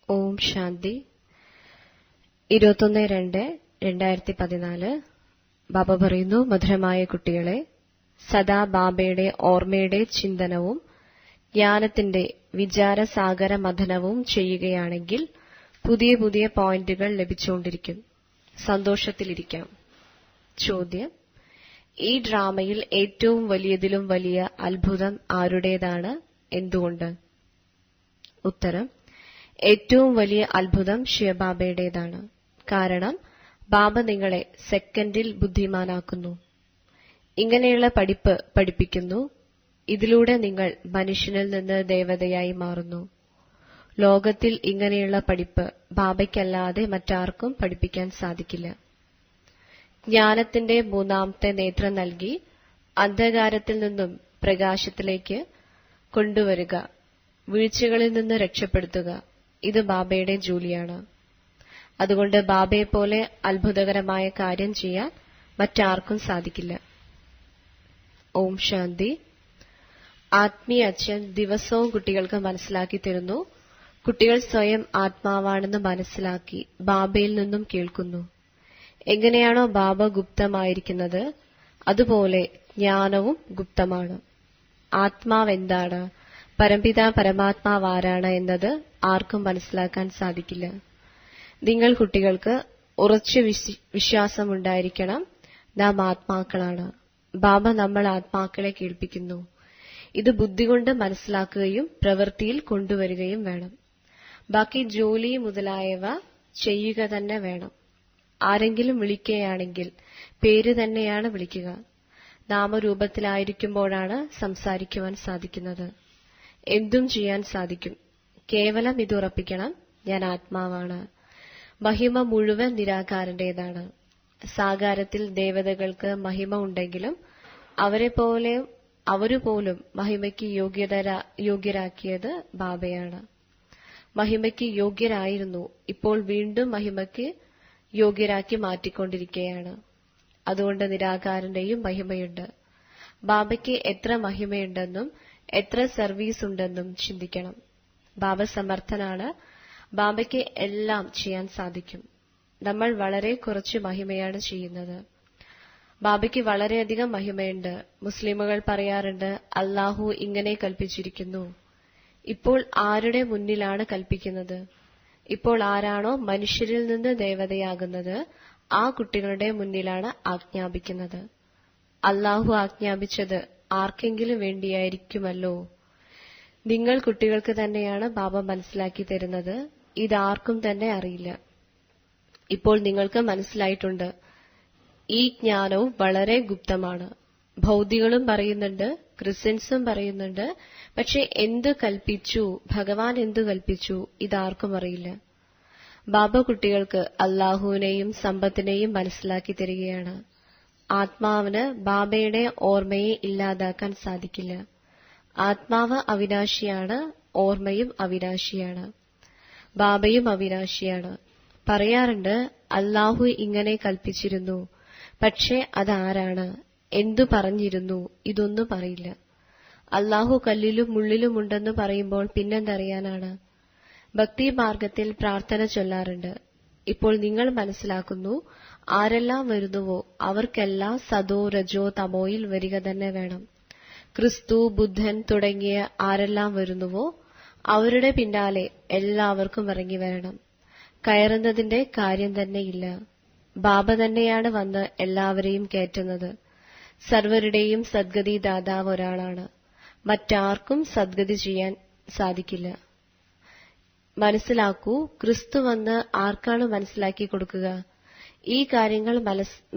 ഓം ശാന്തി. 21/2/2014. ബാബ പറയുന്നു, മധുരമായ കുട്ടികളെ, സദാ ബാബയുടെ ഓർമ്മയുടെ ചിന്തനവും ജ്ഞാനത്തിന്റെ വിചാരസാഗര മഥനവും ചെയ്യുകയാണെങ്കിൽ പുതിയ പുതിയ പോയിന്റുകൾ ലഭിച്ചുകൊണ്ടിരിക്കും. സന്തോഷത്തിലിരിക്കാം. ചോദ്യം: ഈ ഡ്രാമയിൽ ഏറ്റവും വലിയതിലും വലിയ അത്ഭുതം ആരുടേതാണ്? എന്തുകൊണ്ട്? ഉത്തരം: ഏറ്റവും വലിയ അത്ഭുതം ശിവബാബയുടേതാണ്. കാരണം ബാബ നിങ്ങളെ സെക്കൻഡിൽ ബുദ്ധിമാനാക്കുന്നു. ഇങ്ങനെയുള്ള പഠിപ്പ് പഠിപ്പിക്കുന്നു. ഇതിലൂടെ നിങ്ങൾ മനുഷ്യനിൽ നിന്ന് ദേവതയായി മാറുന്നു. ലോകത്തിൽ ഇങ്ങനെയുള്ള പഠിപ്പ് ബാബയ്ക്കല്ലാതെ മറ്റാർക്കും പഠിപ്പിക്കാൻ സാധിക്കില്ല. ജ്ഞാനത്തിന്റെ മൂന്നാമത്തെ നേത്രം നൽകി അന്ധകാരത്തിൽ നിന്നും പ്രകാശത്തിലേക്ക് കൊണ്ടുവരിക, വീഴ്ചകളിൽ നിന്ന് രക്ഷപ്പെടുത്തുക, ഇത് ബാബയുടെ ജോലിയാണ്. അതുകൊണ്ട് ബാബയെപ്പോലെ അത്ഭുതകരമായ കാര്യം ചെയ്യാൻ മറ്റാർക്കും സാധിക്കില്ല. ഓം ശാന്തി. ആത്മീയ അച്ഛൻ ദിവസവും കുട്ടികൾക്ക് മനസ്സിലാക്കി തരുന്നു. കുട്ടികൾ സ്വയം ആത്മാവാണെന്ന് മനസ്സിലാക്കി ബാബയിൽ നിന്നും കേൾക്കുന്നു. എങ്ങനെയാണോ ബാബ ഗുപ്തമായിരിക്കുന്നത്, അതുപോലെ ജ്ഞാനവും ഗുപ്തമാണ്. ആത്മാവെന്താണ്, പരംപിതാ പരമാത്മാവ് ആരാണ് എന്നത് ആർക്കും മനസ്സിലാക്കാൻ സാധിക്കില്ല. നിങ്ങൾ കുട്ടികൾക്ക് ഉറച്ച വിശ്വാസമുണ്ടായിരിക്കണം. നാം ആത്മാക്കളാണ്. ബാബ നമ്മൾ ആത്മാക്കളെ കേൾപ്പിക്കുന്നു. ഇത് ബുദ്ധി കൊണ്ട് മനസ്സിലാക്കുകയും പ്രവൃത്തിയിൽ കൊണ്ടുവരികയും വേണം. ബാക്കി ജോലി മുതലായവ ചെയ്യുക തന്നെ വേണം. ആരെങ്കിലും വിളിക്കുകയാണെങ്കിൽ പേര് തന്നെയാണ് വിളിക്കുക. നാമരൂപത്തിലായിരിക്കുമ്പോഴാണ് സംസാരിക്കുവാൻ സാധിക്കുന്നത്. എന്തും ചെയ്യാൻ സാധിക്കും. കേവലം ഇത് ഉറപ്പിക്കണം, ഞാൻ ആത്മാവാണ്. മഹിമ മുഴുവൻ നിരാകാരന്റേതാണ്. സാകാരത്തിൽ ദേവതകൾക്ക് മഹിമ ഉണ്ടെങ്കിലും അവരുപോലും മഹിമയ്ക്ക് യോഗ്യരാക്കിയത് ബാബയാണ്. മഹിമയ്ക്ക് യോഗ്യരായിരുന്നു, ഇപ്പോൾ വീണ്ടും മഹിമയ്ക്ക് യോഗ്യരാക്കി മാറ്റിക്കൊണ്ടിരിക്കുകയാണ്. അതുകൊണ്ട് നിരാകാരന്റെയും മഹിമയുണ്ട്. ബാബയ്ക്ക് എത്ര മഹിമയുണ്ടെന്നും എത്ര സർവീസ് ഉണ്ടെന്നും ചിന്തിക്കണം. ബാബ സമർത്ഥനാണ്. ബാബയ്ക്ക് എല്ലാം ചെയ്യാൻ സാധിക്കും. നമ്മൾ വളരെ കുറച്ച് മഹിമയാണ് ചെയ്യുന്നത്. ബാബയ്ക്ക് വളരെയധികം മഹിമയുണ്ട്. മുസ്ലിമുകൾ പറയാറുണ്ട്, അല്ലാഹു ഇങ്ങനെ കൽപ്പിച്ചിരിക്കുന്നു. ഇപ്പോൾ ആരുടെ മുന്നിലാണ് കൽപ്പിക്കുന്നത്? ഇപ്പോൾ ആരാണോ മനുഷ്യരിൽ നിന്ന് ദേവതയാകുന്നത്, ആ കുട്ടികളുടെ മുന്നിലാണ് ആജ്ഞാപിക്കുന്നത്. അല്ലാഹു ആജ്ഞാപിച്ചത് ആർക്കെങ്കിലും വേണ്ടിയായിരിക്കുമല്ലോ. നിങ്ങൾ കുട്ടികൾക്ക് തന്നെയാണ് ബാബ മനസ്സിലാക്കി തരുന്നത്. ഇതാർക്കും തന്നെ അറിയില്ല. ഇപ്പോൾ നിങ്ങൾക്ക് മനസ്സിലായിട്ടുണ്ട്. ഈ ജ്ഞാനവും വളരെ ഗുപ്തമാണ്. ഭൗതികളും പറയുന്നുണ്ട്, ക്രിസ്ത്യൻസും പറയുന്നുണ്ട്. പക്ഷെ എന്തു കൽപ്പിച്ചു, ഭഗവാൻ എന്തു കൽപ്പിച്ചു, ഇതാർക്കും അറിയില്ല. ബാബ കുട്ടികൾക്ക് അല്ലാഹുവിനെയും സമ്പത്തിനെയും മനസ്സിലാക്കി തരികയാണ്. ആത്മാവിന് ബാബയുടെ ഓർമ്മയെ ഇല്ലാതാക്കാൻ സാധിക്കില്ല. ആത്മാവ് അവിനാശിയാണ്, ഓർമ്മയും അവിനാശിയാണ്, ബാബയും അവിനാശിയാണ്. പറയാറുണ്ട്, അല്ലാഹു ഇങ്ങനെ കൽപ്പിച്ചിരുന്നു. പക്ഷെ അതാരാണ്, എന്തു പറഞ്ഞിരുന്നു, ഇതൊന്നും പറയില്ല. അല്ലാഹു കല്ലിലും മുള്ളിലുമുണ്ടെന്ന് പറയുമ്പോൾ പിന്നെന്തറിയാനാണ്? ഭക്തി മാർഗത്തിൽ പ്രാർത്ഥന ചൊല്ലാറുണ്ട്. ഇപ്പോൾ നിങ്ങൾ മനസ്സിലാക്കുന്നു, ആരെല്ലാം വരുന്നുവോ അവർക്കെല്ലാം സതോ രജോ തമോയിൽ വരിക തന്നെ വേണം. ക്രിസ്തു, ബുദ്ധൻ തുടങ്ങിയ ആരെല്ലാം വരുന്നുവോ അവരുടെ പിന്നാലെ എല്ലാവർക്കും ഇറങ്ങി വരണം. കയറുന്നതിന്റെ കാര്യം തന്നെയില്ല. ബാബ തന്നെയാണ് വന്ന് എല്ലാവരെയും കയറ്റുന്നത്. സർവരുടെയും സദ്ഗതി ദാതാവ് ഒരാളാണ്. മറ്റാർക്കും സദ്ഗതി ചെയ്യാൻ സാധിക്കില്ല. മനസ്സിലാക്കൂ, ക്രിസ്തു വന്ന് ആർക്കാണ് മനസ്സിലാക്കി കൊടുക്കുക? ഈ കാര്യങ്ങൾ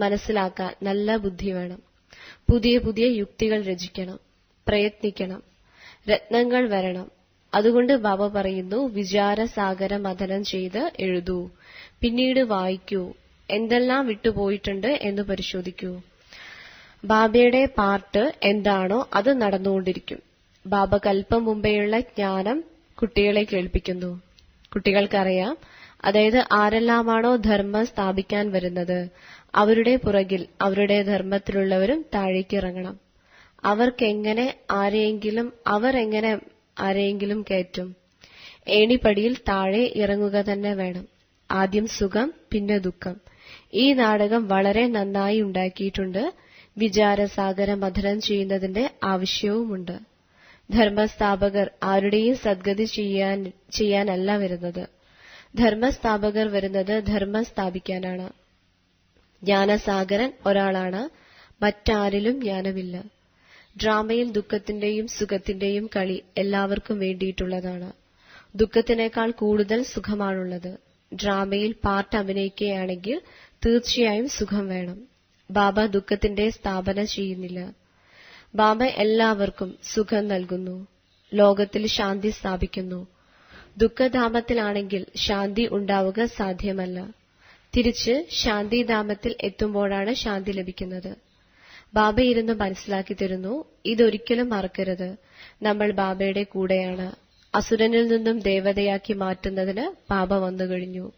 മനസ്സിലാക്കാൻ നല്ല ബുദ്ധി വേണം. പുതിയ പുതിയ യുക്തികൾ രചിക്കണം, പ്രയത്നിക്കണം, രത്നങ്ങൾ വരണം. അതുകൊണ്ട് ബാബ പറയുന്നു, വിചാരസാഗര മഥനം ചെയ്ത് എഴുതൂ, പിന്നീട് വായിക്കൂ, എന്തെല്ലാം വിട്ടുപോയിട്ടുണ്ട് എന്ന് പരിശോധിക്കൂ. ബാബയുടെ പാർട്ട് എന്താണോ അത് നടന്നുകൊണ്ടിരിക്കും. ബാബ കൽപ്പം മുമ്പേയുള്ള ജ്ഞാനം കുട്ടികളെ കേൾപ്പിക്കുന്നു. കുട്ടികൾക്കറിയാം, അതായത് ആരെല്ലാമാണോ ധർമ്മം സ്ഥാപിക്കാൻ വരുന്നത് അവരുടെ പുറകിൽ അവരുടെ ധർമ്മത്തിലുള്ളവരും താഴേക്ക് ഇറങ്ങണം. അവർ എങ്ങനെ ആരെയെങ്കിലും കയറ്റും? ഏണിപ്പടിയിൽ താഴെ ഇറങ്ങുക തന്നെ വേണം. ആദ്യം സുഖം, പിന്നെ ദുഃഖം. ഈ നാടകം വളരെ നന്നായി ഉണ്ടാക്കിയിട്ടുണ്ട്. വിചാരസാഗര മഥനം ചെയ്യുന്നതിന്റെ ആവശ്യവുമുണ്ട്. ധർമ്മസ്ഥാപകർ ആരുടെയും സദ്ഗതി ചെയ്യാനല്ല വരുന്നത്. ധർമ്മസ്ഥാപകർ വരുന്നത് ധർമ്മം സ്ഥാപിക്കാനാണ്. ജ്ഞാനസാഗരൻ ഒരാളാണ്, മറ്റാരിലും ജ്ഞാനമില്ല. ഡ്രാമയിൽ ദുഃഖത്തിന്റെയും സുഖത്തിന്റെയും കളി എല്ലാവർക്കും വേണ്ടിയിട്ടുള്ളതാണ്. ദുഃഖത്തിനേക്കാൾ കൂടുതൽ സുഖമാണുള്ളത്. ഡ്രാമയിൽ പാർട്ട് അഭിനയിക്കുകയാണെങ്കിൽ തീർച്ചയായും സുഖം വേണം. ബാബ ദുഃഖത്തിന്റെ സ്ഥാപന ചെയ്യുന്നില്ല. ബാബ എല്ലാവർക്കും സുഖം നൽകുന്നു, ലോകത്തിൽ ശാന്തി സ്ഥാപിക്കുന്നു. ദുഃഖധാമത്തിലാണെങ്കിൽ ശാന്തി ഉണ്ടാവുക സാധ്യമല്ല. തിരിച്ച് ശാന്തിധാമത്തിൽ എത്തുമ്പോഴാണ് ശാന്തി ലഭിക്കുന്നത്. ബാബ ഇരുന്ന് മനസ്സിലാക്കി തരുന്നു, ഇതൊരിക്കലും മറക്കരുത്, നമ്മൾ ബാബയുടെ കൂടെയാണ്. അസുരനിൽ നിന്നും ദേവതയാക്കി മാറ്റുന്നതിന് ബാബ വന്നുകഴിഞ്ഞു.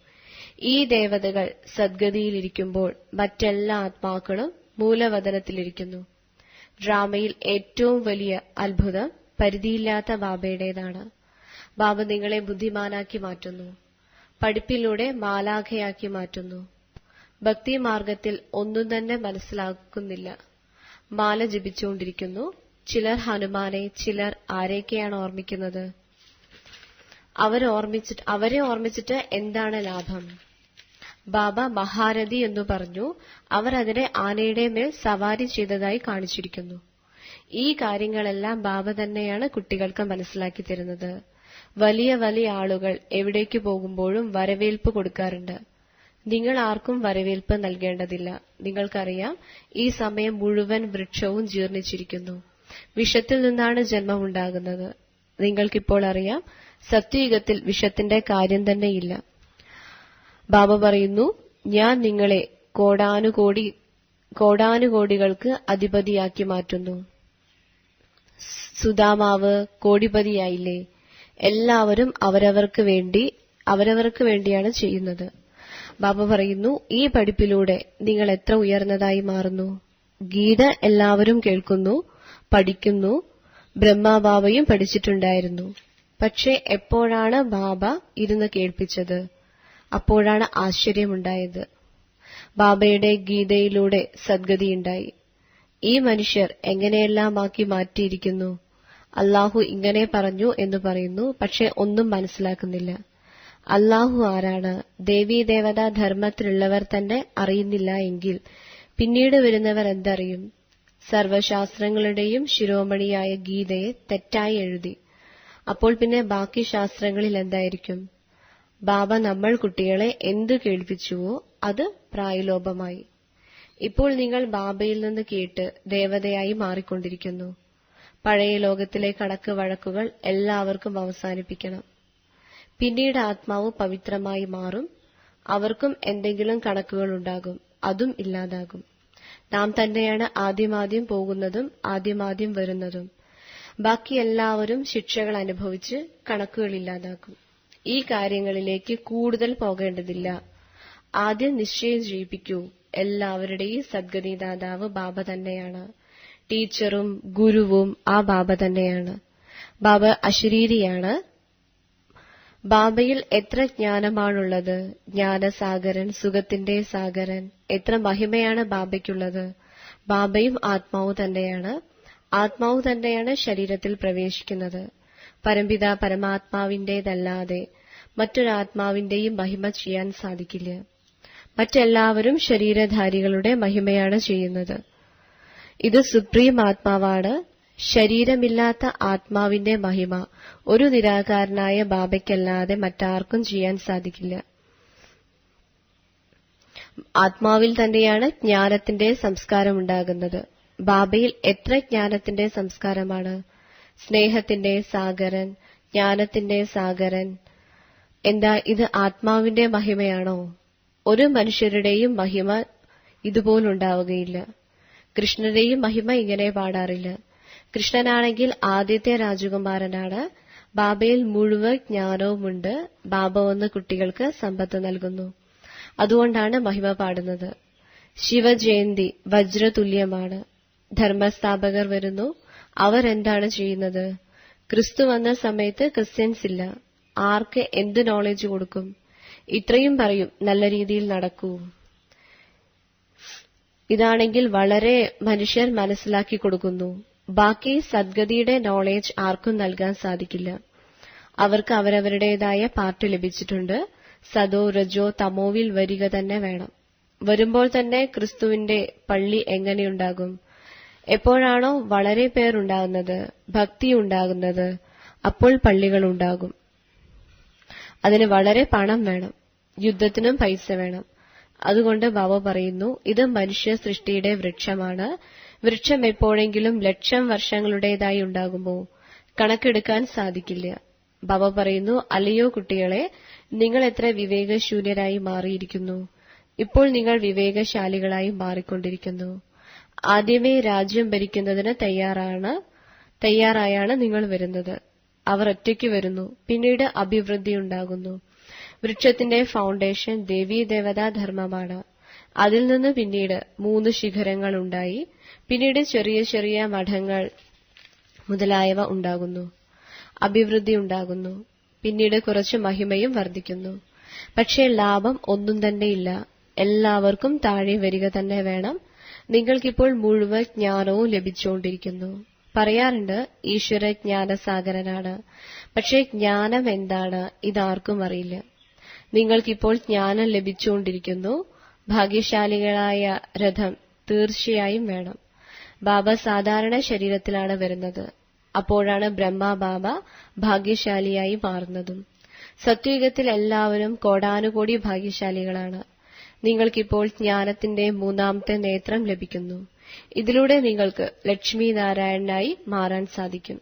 ഈ ദേവതകൾ സദ്ഗതിയിലിരിക്കുമ്പോൾ മറ്റെല്ലാ ആത്മാക്കളും മൂലവതനത്തിലിരിക്കുന്നു. ഡ്രാമയിൽ ഏറ്റവും വലിയ അത്ഭുതം പരിധിയില്ലാത്ത ബാബയുടേതാണ്. ബാബ നിങ്ങളെ ബുദ്ധിമാനാക്കി മാറ്റുന്നു, പഠിപ്പിലൂടെ മാലാഖയാക്കി മാറ്റുന്നു. ഭക്തിമാർഗത്തിൽ ഒന്നും തന്നെ മനസ്സിലാക്കുന്നില്ല. മാല ജപിച്ചുകൊണ്ടിരിക്കുന്നു. ചിലർ ഹനുമാനെ, ചിലർ ആരെയൊക്കെയാണ് ഓർമ്മിക്കുന്നത്? അവരെ ഓർമ്മിച്ചിട്ട് എന്താണ് ലാഭം? ബാബ മഹാരഥി എന്നു പറഞ്ഞു. അവർ അതിനെ ആനയുടെ മേൽ സവാരി ചെയ്തതായി കാണിച്ചിരിക്കുന്നു. ഈ കാര്യങ്ങളെല്ലാം ബാബ തന്നെയാണ് കുട്ടികൾക്ക് മനസ്സിലാക്കി തരുന്നത്. വലിയ വലിയ ആളുകൾ എവിടേക്ക് പോകുമ്പോഴും വരവേൽപ്പ് കൊടുക്കാറുണ്ട്. നിങ്ങൾ ആർക്കും വരവേൽപ്പ് നൽകേണ്ടതില്ല. നിങ്ങൾക്കറിയാം, ഈ സമയം മുഴുവൻ വൃക്ഷവും ജീർണിച്ചിരിക്കുന്നു. വിഷത്തിൽ നിന്നാണ് ജന്മമുണ്ടാകുന്നത്. നിങ്ങൾക്കിപ്പോൾ അറിയാം, സത്യയുഗത്തിൽ വിഷത്തിന്റെ കാര്യം തന്നെയില്ല. ബാബ പറയുന്നു, ഞാൻ നിങ്ങളെ കോടാനുകോടികൾക്ക് അധിപതിയാക്കി മാറ്റുന്നു. സുദാമാവ് കോടിപതിയായില്ലേ? എല്ലാവരും അവരവർക്ക് വേണ്ടിയാണ് ചെയ്യുന്നത്. ബാബ പറയുന്നു, ഈ പഠിപ്പിലൂടെ നിങ്ങൾ എത്ര ഉയർന്നതായി മാറുന്നു. ഗീത എല്ലാവരും കേൾക്കുന്നു, പഠിക്കുന്നു. ബ്രഹ്മബാബയും പഠിച്ചിട്ടുണ്ടായിരുന്നു. പക്ഷെ എപ്പോഴാണ് ബാബ ഇരുന്ന് കേൾപ്പിച്ചത്? അപ്പോഴാണ് ആശ്ചര്യമുണ്ടായത്. ബാബയുടെ ഗീതയിലൂടെ സദ്ഗതിയുണ്ടായി. ഈ മനുഷ്യർ എങ്ങനെയെല്ലാമാക്കി മാറ്റിയിരിക്കുന്നു. അല്ലാഹു ഇങ്ങനെ പറഞ്ഞു എന്ന് പറയുന്നു, പക്ഷെ ഒന്നും മനസ്സിലാക്കുന്നില്ല. അല്ലാഹു ആരാണ്? ദേവീദേവതാ ധർമ്മത്തിലുള്ളവർ തന്നെ അറിയുന്നില്ല എങ്കിൽ പിന്നീട് വരുന്നവർ എന്തറിയും? സർവശാസ്ത്രങ്ങളുടെയും ശിരോമണിയായ ഗീതയെ തെറ്റായി എഴുതി. അപ്പോൾ പിന്നെ ബാക്കി ശാസ്ത്രങ്ങളിൽ എന്തായിരിക്കും? ബാബ നമ്മൾ കുട്ടികളെ എന്തു കേൾപ്പിച്ചുവോ അത് പ്രായലോപമായി. ഇപ്പോൾ നിങ്ങൾ ബാബയിൽ നിന്ന് കേട്ട് ദേവതയായി മാറിക്കൊണ്ടിരിക്കുന്നു. പഴയ ലോകത്തിലെ കണക്ക് വഴക്കുകൾ എല്ലാവർക്കും അവസാനിപ്പിക്കണം. പിന്നീട് ആത്മാവ് പവിത്രമായി മാറും. അവർക്കും എന്തെങ്കിലും കണക്കുകളുണ്ടാകും, അതും ഇല്ലാതാകും. നാം തന്നെയാണ് ആദ്യമാദ്യം പോകുന്നതും ആദ്യമാദ്യം വരുന്നതും. ബാക്കി എല്ലാവരും ശിക്ഷകൾ അനുഭവിച്ച് കണക്കുകളില്ലാതാക്കും. ഈ കാര്യങ്ങളിലേക്ക് കൂടുതൽ പോകേണ്ടതില്ല. ആദ്യം നിശ്ചയം ചെയ്യിപ്പിക്കൂ, എല്ലാവരുടെയും സദ്ഗതിദാതാവ് ബാബ തന്നെയാണ്. ടീച്ചറും ഗുരുവും ആ ബാബ തന്നെയാണ്. ബാബ അശരീരിയാണ്. ബാബയിൽ എത്ര ജ്ഞാനമാണുള്ളത്. ജ്ഞാനസാഗരൻ, സുഖത്തിന്റെ സാഗരൻ. എത്ര മഹിമയാണ് ബാബയ്ക്കുള്ളത്. ബാബയും ആത്മാവ് തന്നെയാണ്. ആത്മാവ് തന്നെയാണ് ശരീരത്തിൽ പ്രവേശിക്കുന്നത്. പരംപിത പരമാത്മാവിന്റേതല്ലാതെ മറ്റൊരാത്മാവിന്റെയും മഹിമ ചെയ്യാൻ സാധിക്കില്ല. മറ്റെല്ലാവരും ശരീരധാരികളുടെ മഹിമയാണ് ചെയ്യുന്നത്. ഇത് സുപ്രീം ആത്മാവാണ്. ശരീരമില്ലാത്ത ആത്മാവിന്റെ മഹിമ ഒരു നിരാകാരനായ ബാബയ്ക്കല്ലാതെ മറ്റാർക്കും ചെയ്യാൻ സാധിക്കില്ല. ആത്മാവിൽ തന്നെയാണ് ജ്ഞാനത്തിന്റെ സംസ്കാരമുണ്ടാകുന്നത്. ബാബയിൽ എത്ര ജ്ഞാനത്തിന്റെ സംസ്കാരമാണ്. സ്നേഹത്തിന്റെ സാഗരൻ, ജ്ഞാനത്തിന്റെ സാഗരൻ. എന്താ ഇത് ആത്മാവിന്റെ മഹിമയാണോ? ഒരു മനുഷ്യരുടെയും മഹിമ ഇതുപോലുണ്ടാവുകയില്ല. കൃഷ്ണന്റെയും മഹിമ ഇങ്ങനെ പാടാറില്ല. കൃഷ്ണനാണെങ്കിൽ ആദ്യത്തെ രാജകുമാരനാണ്. ബാബയിൽ മുഴുവൻ ജ്ഞാനവുമുണ്ട്. ബാബ വന്ന് കുട്ടികൾക്ക് സമ്പത്ത് നൽകുന്നു. അതുകൊണ്ടാണ് മഹിമ പാടുന്നത്. ശിവജയന്തി വജ്രതുല്യമാണ്. ധർമ്മസ്ഥാപകർ വരുന്നു. അവർ എന്താണ് ചെയ്യുന്നത്? ക്രിസ്തു വന്ന സമയത്ത് ക്രിസ്ത്യൻസ് ഇല്ല. ആർക്ക് എന്ത് നോളജ് കൊടുക്കും? ഇത്രയും പറയും, നല്ല രീതിയിൽ നടക്കൂ. ഇതാണെങ്കിൽ വളരെ മനുഷ്യർ മനസ്സിലാക്കി കൊടുക്കുന്നു. ബാക്കി സദ്ഗതിയുടെ നോളേജ് ആർക്കും നൽകാൻ സാധിക്കില്ല. അവർക്ക് അവരവരുടേതായ പാർട്ട് ലഭിച്ചിട്ടുണ്ട്. സദോ രജോ തമോവിൽ വരിക തന്നെ വേണം. വരുമ്പോൾ തന്നെ ക്രിസ്തുവിന്റെ പള്ളി എങ്ങനെയുണ്ടാകും? എപ്പോഴാണോ വളരെ പേരുണ്ടാകുന്നത്, ഭക്തി ഉണ്ടാകുന്നത്, അപ്പോൾ പള്ളികളുണ്ടാകും. അതിന് വളരെ പണം വേണം, യുദ്ധത്തിനും പൈസ വേണം. അതുകൊണ്ട് ബാബ പറയുന്നു, ഇത് മനുഷ്യ സൃഷ്ടിയുടെ വൃക്ഷമാണ്. വൃക്ഷം എപ്പോഴെങ്കിലും ലക്ഷം വർഷങ്ങളുടേതായി ഉണ്ടാകുമോ? കണക്കെടുക്കാൻ സാധിക്കില്ല. ബാബ പറയുന്നു, അല്ലയോ കുട്ടികളെ, നിങ്ങൾ എത്ര വിവേകശൂന്യരായി മാറിയിരിക്കുന്നു. ഇപ്പോൾ നിങ്ങൾ വിവേകശാലികളായി മാറിക്കൊണ്ടിരിക്കുന്നു. ആദ്യമേ രാജ്യം ഭരിക്കുന്നതിന് തയ്യാറായാണ് നിങ്ങൾ വരുന്നത്. അവർ ഒറ്റയ്ക്ക് വരുന്നു, പിന്നീട് അഭിവൃദ്ധി ഉണ്ടാകുന്നു. വൃക്ഷത്തിന്റെ ഫൗണ്ടേഷൻ ദേവീദേവതാ ധർമ്മമാണ്. അതിൽ നിന്ന് പിന്നീട് 3 ശിഖരങ്ങൾ ഉണ്ടായി. പിന്നീട് ചെറിയ ചെറിയ മഠങ്ങൾ മുതലായവ ഉണ്ടാകുന്നു. അഭിവൃദ്ധി ഉണ്ടാകുന്നു. പിന്നീട് കുറച്ച് മഹിമയും വർദ്ധിക്കുന്നു. പക്ഷേ ലാഭം ഒന്നും തന്നെയില്ല. എല്ലാവർക്കും താഴെ വരിക തന്നെ വേണം. നിങ്ങൾക്കിപ്പോൾ മുഴുവൻ ജ്ഞാനവും ലഭിച്ചുകൊണ്ടിരിക്കുന്നു. പറയാറുണ്ട്, ഈശ്വരജ്ഞാനസാഗരനാണ്. പക്ഷേ ജ്ഞാനം എന്താണ് ഇതാർക്കും അറിയില്ല. നിങ്ങൾക്കിപ്പോൾ ജ്ഞാനം ലഭിച്ചുകൊണ്ടിരിക്കുന്നു. ഭാഗ്യശാലികളായ രഥം തീർച്ചയായും വേണം. ബാബ സാധാരണ ശരീരത്തിലാണ് വരുന്നത്. അപ്പോഴാണ് ബ്രഹ്മബാബ ഭാഗ്യശാലിയായി മാറുന്നതും. സത്യുഗത്തിൽ എല്ലാവരും കോടാനുകോടി ഭാഗ്യശാലികളാണ്. നിങ്ങൾക്കിപ്പോൾ ജ്ഞാനത്തിന്റെ 3ാമത്തെ നേത്രം ലഭിക്കുന്നു. ഇതിലൂടെ നിങ്ങൾക്ക് ലക്ഷ്മി നാരായണനായി മാറാൻ സാധിക്കും.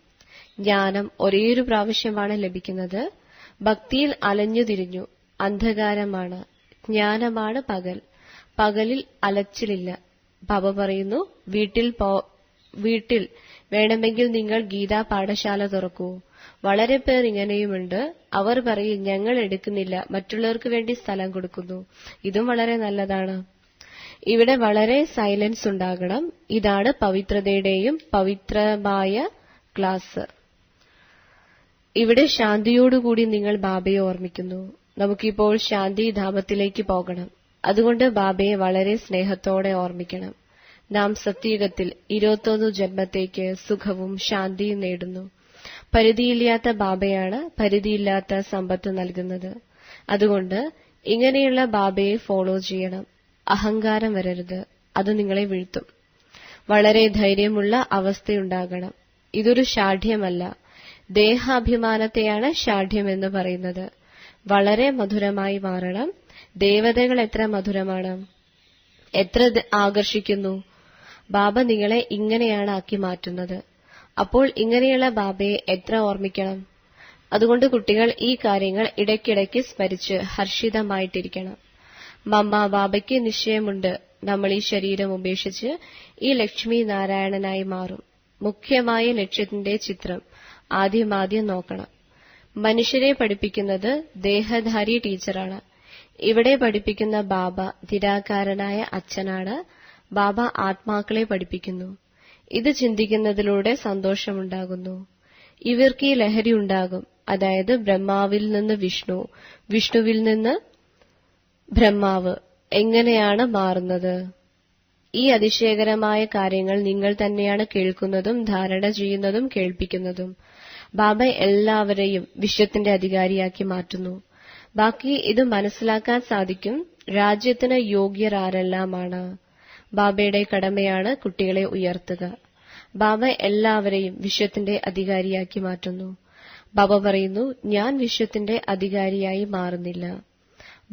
ജ്ഞാനം ഒരേയൊരു പ്രാവശ്യമാണ് ലഭിക്കുന്നത്. ഭക്തിയിൽ അലഞ്ഞുതിരിഞ്ഞു. അന്ധകാരമാണ്. ജ്ഞാനമാണ് പകൽ. പകലിൽ അലച്ചിലില്ല. ബാബ പറയുന്നു, വീട്ടിൽ വേണമെങ്കിൽ നിങ്ങൾ ഗീതാ പാഠശാല തുറക്കൂ. വളരെ പേർ ഇങ്ങനെയുമുണ്ട്. അവർ പറയും, ഞങ്ങൾ എടുക്കുന്നില്ല, മറ്റുള്ളവർക്ക് വേണ്ടി സ്ഥലം കൊടുക്കുന്നു. ഇതും വളരെ നല്ലതാണ്. ഇവിടെ വളരെ സൈലൻസ് ഉണ്ടാകണം. ഇതാണ് പവിത്രതയുടെയും പവിത്രമായ ക്ലാസ്. ഇവിടെ ശാന്തിയോടുകൂടി നിങ്ങൾ ബാബയെ ഓർമ്മിക്കുന്നു. നമുക്കിപ്പോൾ ശാന്തിധാമത്തിലേക്ക് പോകണം. അതുകൊണ്ട് ബാബയെ വളരെ സ്നേഹത്തോടെ ഓർമ്മിക്കണം. നാം സത്യയുഗത്തിൽ 21 ജന്മത്തേക്ക് സുഖവും ശാന്തിയും നേടുന്നു. പരിധിയില്ലാത്ത ബാബയാണ് പരിധിയില്ലാത്ത സമ്പത്ത് നൽകുന്നത്. അതുകൊണ്ട് ഇങ്ങനെയുള്ള ബാബയെ ഫോളോ ചെയ്യണം. അഹങ്കാരം വരരുത്, അത് നിങ്ങളെ വീഴ്ത്തും. വളരെ ധൈര്യമുള്ള അവസ്ഥയുണ്ടാകണം. ഇതൊരു ഷാഠ്യമല്ല. ദേഹാഭിമാനത്തെയാണ് ഷാഠ്യമെന്ന് പറയുന്നത്. വളരെ മധുരമായി മാറണം. ദേവതകൾ എത്ര മധുരമാണ്, എത്ര ആകർഷിക്കുന്നു. ബാബ നിങ്ങളെ ഇങ്ങനെയാണ് ആക്കി മാറ്റുന്നത്. അപ്പോൾ ഇങ്ങനെയുള്ള ബാബയെ എത്ര ഓർമ്മിക്കണം. അതുകൊണ്ട് കുട്ടികൾ ഈ കാര്യങ്ങൾ ഇടയ്ക്കിടയ്ക്ക് സ്മരിച്ച് ഹർഷിതമായിട്ടിരിക്കണം. മമ്മ ബാബയ്ക്ക് നിശ്ചയമുണ്ട്, നമ്മൾ ഈ ശരീരം ഉപേക്ഷിച്ച് ഈ ലക്ഷ്മി നാരായണനായി മാറും. മുഖ്യമായ ലക്ഷ്യത്തിന്റെ ചിത്രം ആദ്യം നോക്കണം. മനുഷ്യരെ പഠിപ്പിക്കുന്നത് ദേഹധാരി ടീച്ചറാണ്. ഇവിടെ പഠിപ്പിക്കുന്ന ബാബ നിരാകാരനായ അച്ഛനാണ്. ബാബ ആത്മാക്കളെ പഠിപ്പിക്കുന്നു. ഇത് ചിന്തിക്കുന്നതിലൂടെ സന്തോഷമുണ്ടാകുന്നു. ഇവർക്ക് ഈ ലഹരി ഉണ്ടാകും. അതായത് ബ്രഹ്മാവിൽ നിന്ന് വിഷ്ണു, വിഷ്ണുവിൽ നിന്ന് ബ്രഹ്മാവ് എങ്ങനെയാണ് മാറുന്നത്? ഈ അതിശയകരമായ കാര്യങ്ങൾ നിങ്ങൾ തന്നെയാണ് കേൾക്കുന്നതും ധാരണ ചെയ്യുന്നതും കേൾപ്പിക്കുന്നതും. ബാബ എല്ലാവരെയും വിശ്വത്തിന്റെ അധികാരിയാക്കി മാറ്റുന്നു. ബാക്കി ഇത് മനസ്സിലാക്കാൻ സാധിക്കും. രാജ്യത്തിന് യോഗ്യർ ആരെല്ലാമാണ്. ബാബയുടെ കടമയാണ് കുട്ടികളെ ഉയർത്തുക. ബാബ എല്ലാവരെയും വിശ്വത്തിന്റെ അധികാരിയാക്കി മാറ്റുന്നു. ബാബ പറയുന്നു, ഞാൻ വിശ്വത്തിന്റെ അധികാരിയായി മാറുന്നില്ല.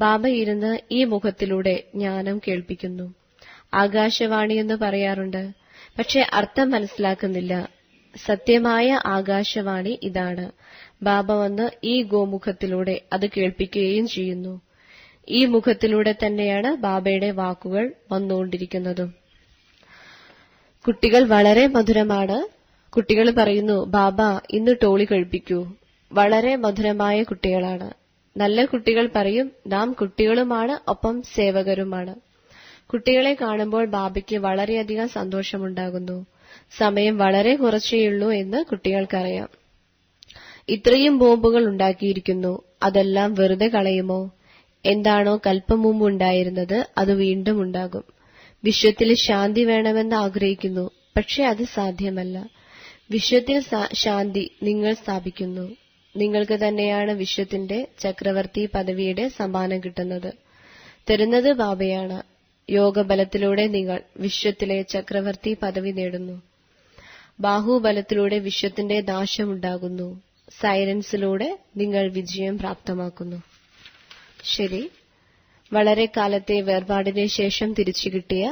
ബാബ ഇരുന്ന് ഈ മുഖത്തിലൂടെ ജ്ഞാനം കേൾപ്പിക്കുന്നു. ആകാശവാണി എന്ന് പറയാറുണ്ട്, പക്ഷെ അർത്ഥം മനസ്സിലാക്കുന്നില്ല. സത്യമായ ആകാശവാണി ഇതാണ്. ബാബ വന്ന് ഈ ഗോമുഖത്തിലൂടെ അത് കേൾപ്പിക്കുകയും ചെയ്യുന്നു. ഈ മുഖത്തിലൂടെ തന്നെയാണ് ബാബയുടെ വാക്കുകൾ വന്നുകൊണ്ടിരിക്കുന്നതും. കുട്ടികൾ വളരെ മധുരമാണ്. കുട്ടികൾ പറയുന്നു, ബാബ ഇന്ന് ടോളി കഴിപ്പിക്കൂ. വളരെ മധുരമായ കുട്ടികളാണ്. നല്ല കുട്ടികൾ പറയും, നാം കുട്ടികളുമാണ്, ഒപ്പം സേവകരുമാണ്. കുട്ടികളെ കാണുമ്പോൾ ബാബയ്ക്ക് വളരെയധികം സന്തോഷമുണ്ടാകുന്നു. സമയം വളരെ കുറച്ചേയുള്ളൂ എന്ന് കുട്ടികൾക്കറിയാം. ഇത്രയും ബോംബുകൾ ഉണ്ടാക്കിയിരിക്കുന്നു, അതെല്ലാം വെറുതെ കളയുമോ? എന്താണോ കൽപ്പം മുമ്പ് ഉണ്ടായിരുന്നത് അത് വീണ്ടും ഉണ്ടാകും. വിശ്വത്തിൽ ശാന്തി വേണമെന്ന് ആഗ്രഹിക്കുന്നു, പക്ഷെ അത് സാധ്യമല്ല. വിശ്വത്തിൽ ശാന്തി നിങ്ങൾ സ്ഥാപിക്കുന്നു. നിങ്ങൾക്ക് തന്നെയാണ് വിശ്വത്തിന്റെ ചക്രവർത്തി പദവിയുടെ സമ്മാനം കിട്ടുന്നത്. തരുന്നത് ബാബയാണ്. യോഗബലത്തിലൂടെ നിങ്ങൾ വിശ്വത്തിലെ ചക്രവർത്തി പദവി നേടുന്നു. ബാഹുബലത്തിലൂടെ വിശ്വത്തിന്റെ നാശമുണ്ടാകുന്നു. സൈലൻസിലൂടെ നിങ്ങൾ വിജയം പ്രാപ്തമാക്കുന്നു. ശരി, വളരെ കാലത്തെ വേർപാടിന് ശേഷം തിരിച്ചു കിട്ടിയ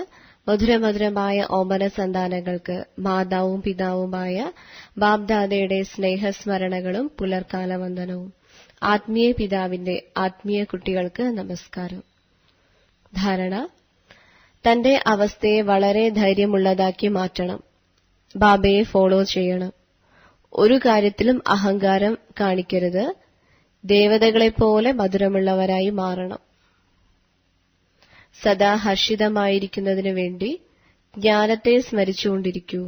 മധുരമധുരമായ ഓമന സന്താനങ്ങൾക്ക് മാതാവും പിതാവുമായ ബാബ്ദാദയുടെ സ്നേഹസ്മരണകളും പുലർക്കാല വന്ദനവും. ആത്മീയ പിതാവിന്റെ ആത്മീയ കുട്ടികൾക്ക് നമസ്കാരം. ധാരണ: തന്റെ അവസ്ഥയെ വളരെ ധൈര്യമുള്ളതാക്കി മാറ്റണം. ബാബയെ ഫോളോ ചെയ്യണം. ഒരു കാര്യത്തിലും അഹങ്കാരം കാണിക്കരുത്. ദേവതകളെപ്പോലെ മധുരമുള്ളവരായി മാറണം. സദാ ഹർഷിതമായിരിക്കുന്നതിനു വേണ്ടി ജ്ഞാനത്തെ സ്മരിച്ചുകൊണ്ടിരിക്കൂ.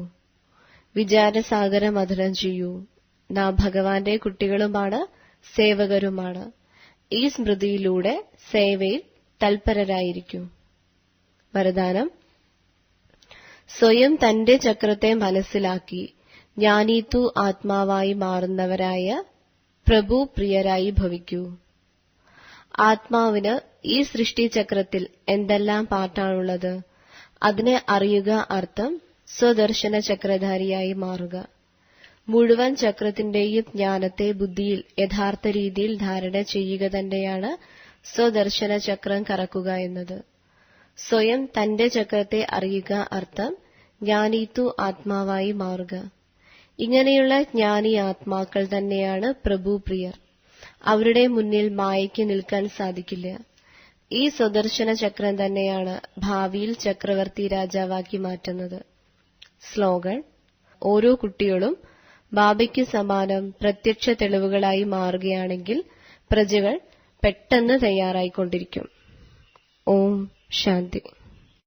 വിചാരസാഗര മഥനം ചെയ്യൂ. നാം ഭഗവാന്റെ കുട്ടികളുമാണ്, സേവകരുമാണ്. ഈ സ്മൃതിയിലൂടെ സേവയിൽ തൽപരരായിരിക്കൂ. വരദാനം: സ്വയം തന്റെ ചക്രത്തെ മനസ്സിലാക്കി ജ്ഞാനീതു ആത്മാവായി മാറുന്നവരായ പ്രഭു പ്രിയരായി ഭവിക്കൂ. ആത്മാവിന് ഈ സൃഷ്ടിചക്രത്തിൽ എന്തെല്ലാം പാർട്ടാണുള്ളത് അതിനെ അറിയുക. അർത്ഥം സ്വദർശന ചക്രധാരിയായി മാറുക. മുഴുവൻ ചക്രത്തിന്റെയും ജ്ഞാനത്തെ ബുദ്ധിയിൽ യഥാർത്ഥ രീതിയിൽ ധാരണ ചെയ്യുക തന്നെയാണ് സ്വദർശന ചക്രം കറക്കുക എന്നത്. സ്വയം തന്റെ ചക്രത്തെ അറിയുക. അർത്ഥം ജ്ഞാനീതു ആത്മാവായി മാറുക. ഇങ്ങനെയുള്ള ജ്ഞാനി ആത്മാക്കൾ തന്നെയാണ് പ്രഭു പ്രിയർ. അവരുടെ മുന്നിൽ മായയ്ക്ക് നിൽക്കാൻ സാധിക്കില്ല. ഈ സ്വദർശന ചക്രം തന്നെയാണ് ഭാവിയിൽ ചക്രവർത്തി രാജാവാക്കി മാറ്റുന്നത്. സ്ലോഗൻ: ഓരോ കുട്ടികളും ബാബയ്ക്ക് സമാനം പ്രത്യക്ഷ തെളിവുകളായി മാറുകയാണെങ്കിൽ പ്രജകൾ പെട്ടെന്ന് തയ്യാറായിക്കൊണ്ടിരിക്കും. ഓം ശാന്തി.